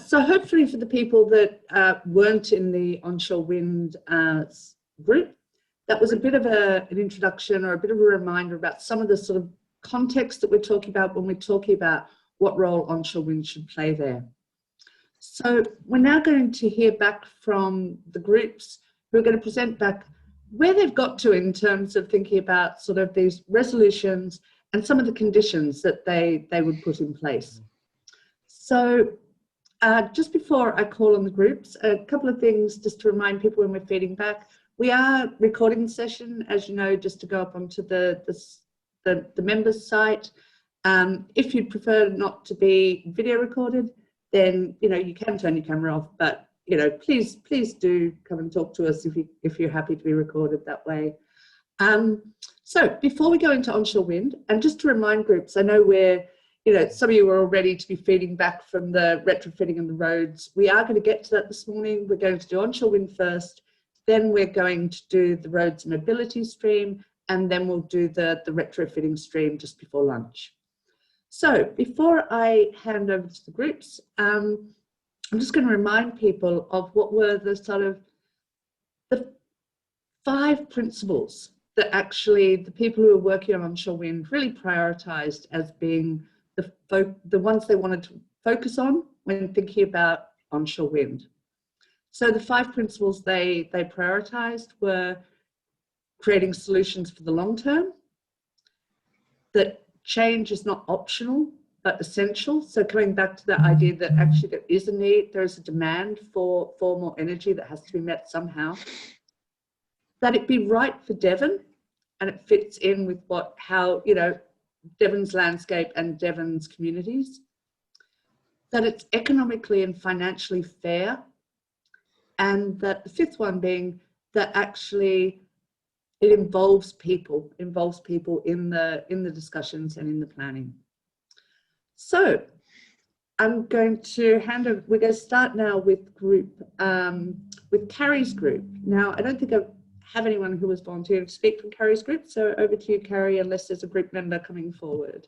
So hopefully for the people that weren't in the onshore wind group, that was a bit of an introduction or a bit of a reminder about some of the sort of context that we're talking about when we're talking about what role onshore wind should play there. So we're now going to hear back from the groups who are going to present back where they've got to in terms of thinking about sort of these resolutions and some of the conditions that they would put in place. So just before I call on the groups, a couple of things just to remind people when we're feeding back. We are recording the session, as you know, just to go up onto the members site. If you'd prefer not to be video recorded, then you can turn your camera off, but please do come and talk to us if you're happy to be recorded that way. So before we go into onshore wind, and just to remind groups, I know we're some of you are all ready to be feeding back from the retrofitting and the roads. We are going to get to that this morning. We're going to do onshore wind first, then we're going to do the roads and mobility stream, and then we'll do the retrofitting stream just before lunch. So before I hand over to the groups, I'm just going to remind people of what were the sort of the 5 principles that actually the people who are working on onshore wind really prioritised as being the ones they wanted to focus on when thinking about onshore wind. So the 5 principles they prioritised were creating solutions for the long term, that change is not optional but essential. So coming back to that idea that actually there is a need, there is a demand for more energy that has to be met somehow. That it be right for Devon and it fits in with how Devon's landscape and Devon's communities. That it's economically and financially fair. And that the 5th one being that actually it involves people in the discussions and in the planning. So I'm going to we're going to start now with Carrie's group. Now, I don't think I have anyone who was volunteering to speak from Carrie's group, so over to you, Carrie, unless there's a group member coming forward.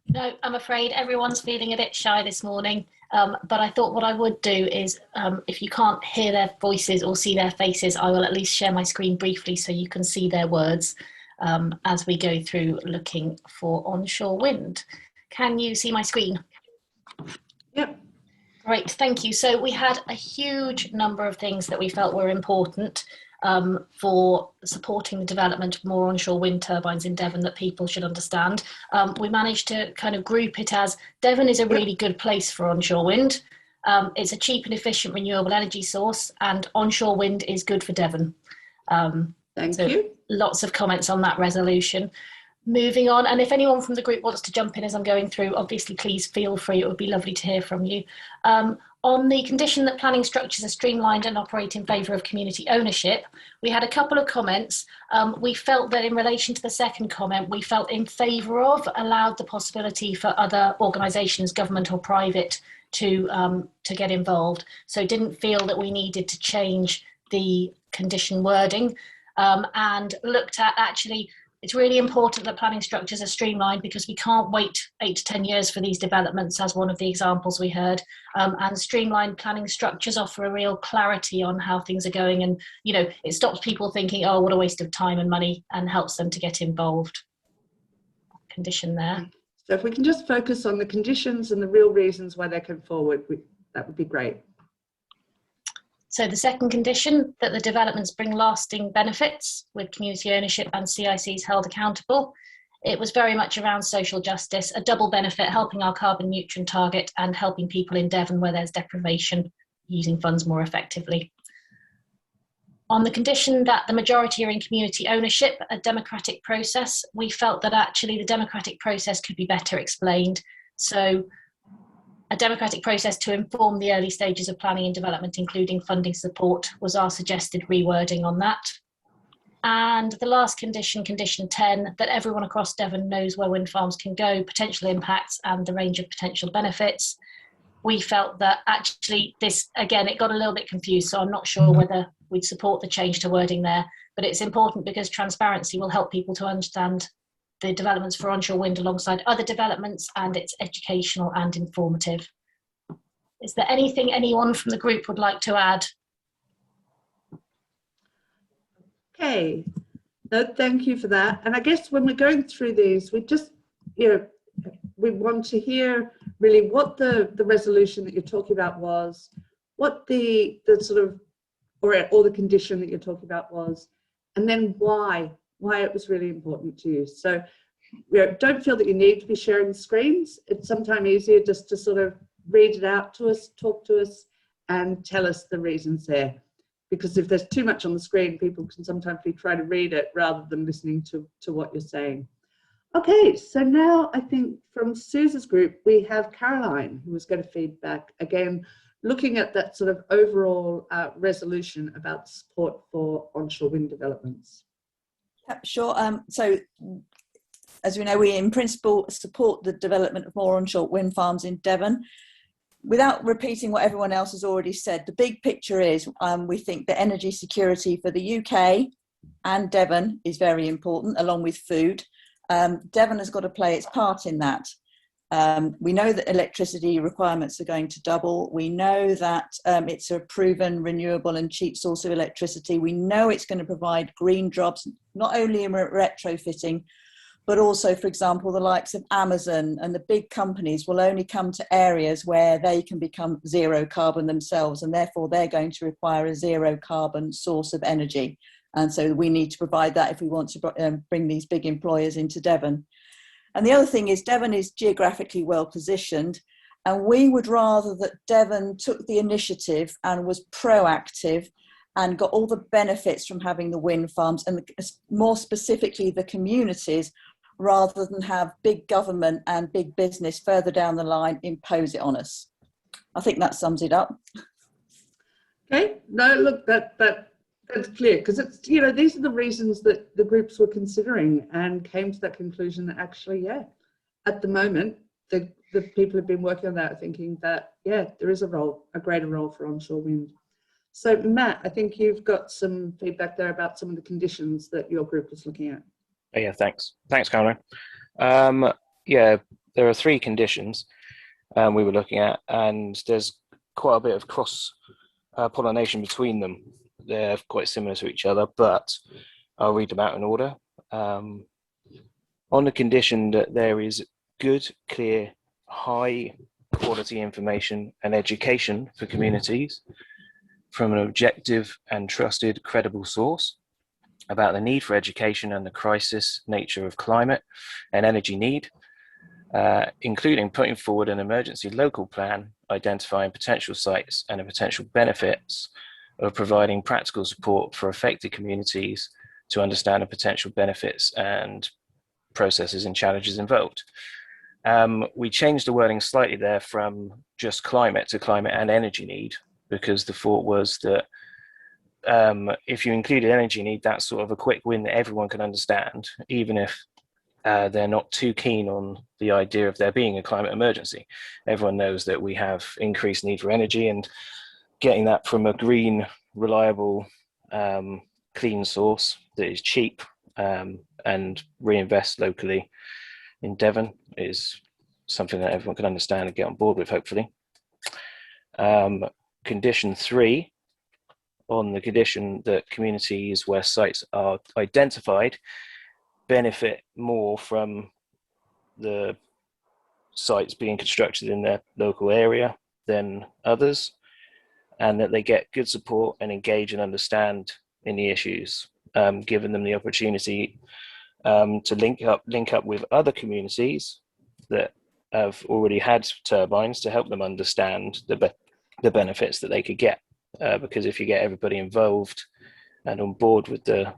No, I'm afraid everyone's feeling a bit shy this morning, but I thought what I would do is, if you can't hear their voices or see their faces, I will at least share my screen briefly so you can see their words as we go through looking for onshore wind. Can you see my screen? Yep. Great, thank you. So we had a huge number of things that we felt were important for supporting the development of more onshore wind turbines in Devon that people should understand. We managed to kind of group it as Devon is a really good place for onshore wind. It's a cheap and efficient renewable energy source, and onshore wind is good for Devon. Thank you. Lots of comments on that resolution. Moving on, and if anyone from the group wants to jump in as I'm going through, obviously please feel free, it would be lovely to hear from you. On the condition that planning structures are streamlined and operate in favour of community ownership, we had a couple of comments. We felt that in relation to the second comment, we felt in favour of, allowed the possibility for other organisations, government or private, to get involved. So didn't feel that we needed to change the condition wording, and looked at actually, it's really important that planning structures are streamlined because we can't wait 8 to 10 years for these developments, as one of the examples we heard. And streamlined planning structures offer a real clarity on how things are going. And, it stops people thinking, oh, what a waste of time and money, and helps them to get involved. Condition there. So if we can just focus on the conditions and the real reasons why they come forward, that would be great. So the second condition, that the developments bring lasting benefits with community ownership and CICs held accountable. It was very much around social justice, a double benefit, helping our carbon neutral target and helping people in Devon where there's deprivation, using funds more effectively. On the condition that the majority are in community ownership, a democratic process, we felt that actually the democratic process could be better explained. So a democratic process to inform the early stages of planning and development, including funding support, was our suggested rewording on that. And the last condition, condition 10, that everyone across Devon knows where wind farms can go, potential impacts and the range of potential benefits. We felt that actually this, again, it got a little bit confused, so I'm not sure whether we'd support the change to wording there, but it's important because transparency will help people to understand the developments for onshore wind alongside other developments, and it's educational and informative. Is there anything anyone from the group would like to add? Okay, no, thank you for that. And I guess when we're going through these, we just, you know, we want to hear really what the resolution that you're talking about was, what the sort of, or the condition that you're talking about was, and then why it was really important to you. So, you know, don't feel that you need to be sharing screens. It's sometimes easier just to sort of read it out to us, talk to us, and tell us the reasons there. Because if there's too much on the screen, people can sometimes be trying to read it rather than listening to what you're saying. Okay, so now I think from Suze's group, we have Caroline, who was going to feed back, again, looking at that sort of overall resolution about support for onshore wind developments. Yeah, sure. So, as we know, we in principle support the development of more onshore wind farms in Devon. Without repeating what everyone else has already said, the big picture is we think that energy security for the UK and Devon is very important, along with food. Devon has got to play its part in that. We know that electricity requirements are going to double. We know that it's a proven, renewable and cheap source of electricity. We know it's going to provide green jobs, not only in retrofitting, but also, for example, the likes of Amazon and the big companies will only come to areas where they can become zero carbon themselves, and therefore they're going to require a zero carbon source of energy. And so we need to provide that if we want to bring these big employers into Devon. And the other thing is Devon is geographically well positioned, and we would rather that Devon took the initiative and was proactive and got all the benefits from having the wind farms, and more specifically the communities, rather than have big government and big business further down the line impose it on us. I think that sums it up. Okay, no, look, that's clear, because it's, you know, these are the reasons that the groups were considering and came to that conclusion that actually, yeah, at the moment, the people who've been working on that are thinking that, yeah, there is a greater role for onshore wind. So Matt, I think you've got some feedback there about some of the conditions that your group was looking at. Oh, yeah, thanks, Caroline. Yeah, there are 3 conditions we were looking at, and there's quite a bit of cross pollination between them. They're quite similar to each other, but I'll read them out in order. On the condition that there is good, clear, high quality information and education for communities from an objective and trusted, credible source about the need for education and the crisis nature of climate and energy need, including putting forward an emergency local plan identifying potential sites and the potential benefits of providing practical support for affected communities to understand the potential benefits and processes and challenges involved. We changed the wording slightly there from just climate to climate and energy need, because the thought was that if you included energy need, that's sort of a quick win that everyone can understand, even if they're not too keen on the idea of there being a climate emergency. Everyone knows that we have increased need for energy, and getting that from a green, reliable, clean source that is cheap and reinvest locally in Devon is something that everyone can understand and get on board with, hopefully. Condition 3, on the condition that communities where sites are identified benefit more from the sites being constructed in their local area than others, and that they get good support and engage and understand in the issues, giving them the opportunity to link up with other communities that have already had turbines to help them understand the benefits that they could get. Because if you get everybody involved and on board with the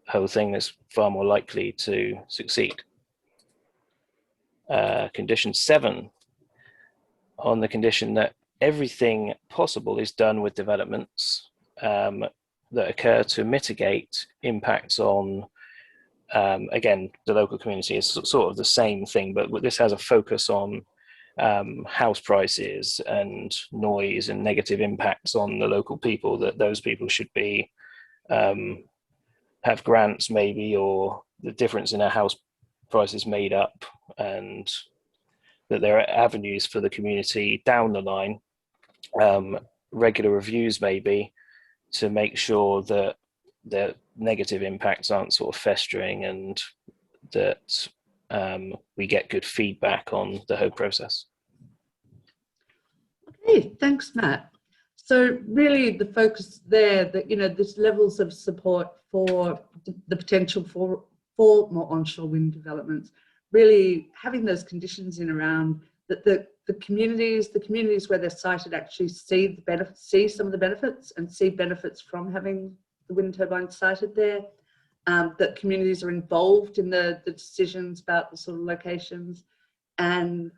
whole thing, it's far more likely to succeed. Condition 7, on the condition that everything possible is done with developments that occur to mitigate impacts on, again, the local community is sort of the same thing, but this has a focus on house prices and noise and negative impacts on the local people, that those people should be have grants maybe, or the difference in their house prices made up, and that there are avenues for the community down the line regular reviews maybe, to make sure that the negative impacts aren't sort of festering, and that we get good feedback on the whole process. Okay, thanks, Matt. So really the focus there that, you know, there's levels of support for the potential for more onshore wind developments, really having those conditions in around that the communities where they're sited actually see the benefits, see some of the benefits and see benefits from having the wind turbines sited there, that communities are involved in the decisions about the sort of locations, and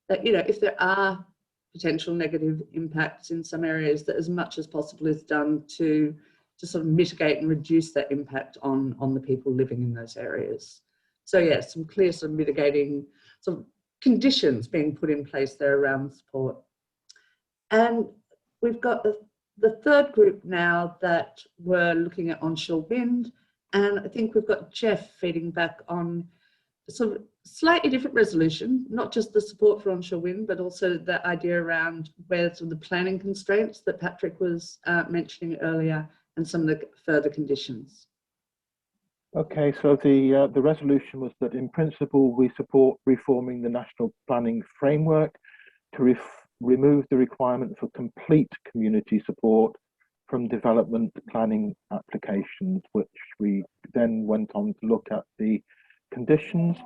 that, you know, if there are potential negative impacts in some areas, that as much as possible is done to sort of mitigate and reduce that impact on the people living in those areas. So yeah, some clear sort of mitigating sort of conditions being put in place there around support. And we've got the third group now that we're looking at onshore wind, and I think we've got Jeff feeding back on sort of slightly different resolution, not just the support for onshore wind, but also the idea around where some of the planning constraints that Patrick was mentioning earlier, and some of the further conditions. Okay, so the resolution was that in principle we support reforming the national planning framework to remove the requirement for complete community support from development planning applications, which we then went on to look at the conditions.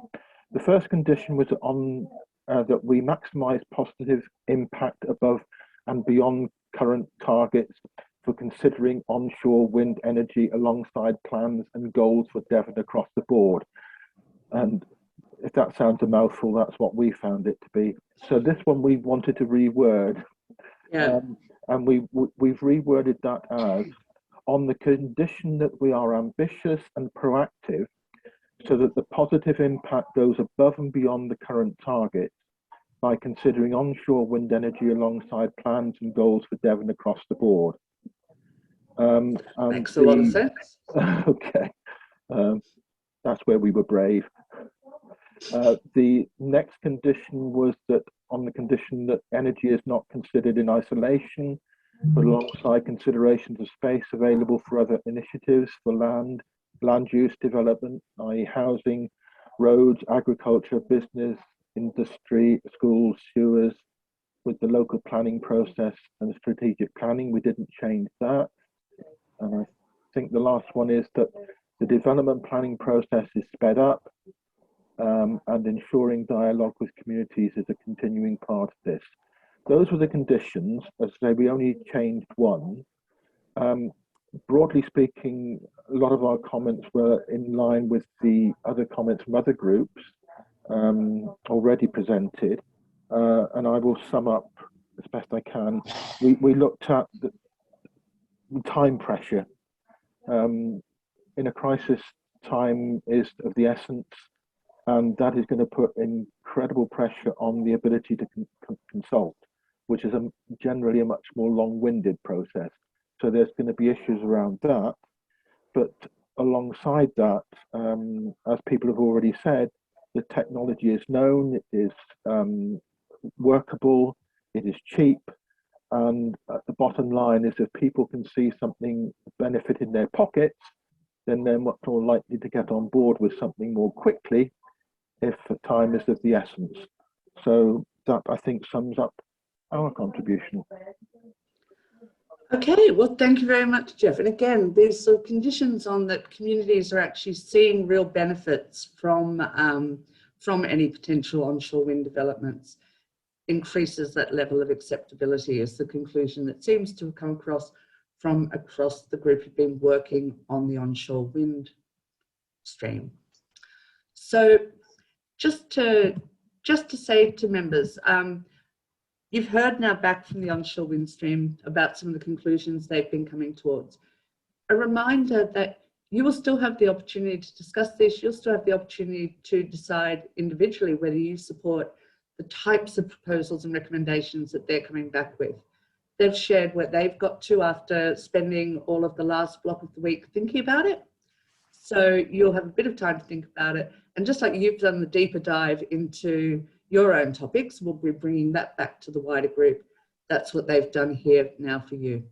The first condition was on that we maximise positive impact above and beyond current targets for considering onshore wind energy alongside plans and goals for Devon across the board. And if that sounds a mouthful, that's what we found it to be. So this one we wanted to reword, and we've reworded that as on the condition that we are ambitious and proactive, so that the positive impact goes above and beyond the current target by considering onshore wind energy alongside plans and goals for Devon across the board. Makes a lot of sense. Okay, that's where we were brave. The next condition was that on the condition that energy is not considered in isolation, but alongside considerations of space available for other initiatives for land use development, i.e. housing, roads, agriculture, business, industry, schools, sewers, with the local planning process and strategic planning. We didn't change that. And I think the last one is that the development planning process is sped up, and ensuring dialogue with communities is a continuing part of this. Those were the conditions. As I say, we only changed one. Broadly speaking, a lot of our comments were in line with the other comments from other groups already presented, and I will sum up as best I can. We looked at the time pressure. In a crisis, time is of the essence, and that is going to put incredible pressure on the ability to consult, which is generally a much more long-winded process. So there's going to be issues around that. But alongside that, as people have already said, the technology is known, it is workable, it is cheap, and the bottom line is if people can see something benefit in their pockets, then they're much more likely to get on board with something more quickly if time is of the essence. So that, I think, sums up our contribution. Okay, well, thank you very much, Jeff. And again, there's sort of conditions on that communities are actually seeing real benefits from any potential onshore wind developments, increases that level of acceptability is the conclusion that seems to have come across from across the group who've been working on the onshore wind stream. So just to say to members, you've heard now back from the onshore wind stream about some of the conclusions they've been coming towards. A reminder that you will still have the opportunity to discuss this. You'll still have the opportunity to decide individually whether you support the types of proposals and recommendations that they're coming back with. They've shared where they've got to after spending all of the last block of the week thinking about it. So you'll have a bit of time to think about it. And just like you've done the deeper dive into your own topics, we'll be bringing that back to the wider group that's what they've done here now for you.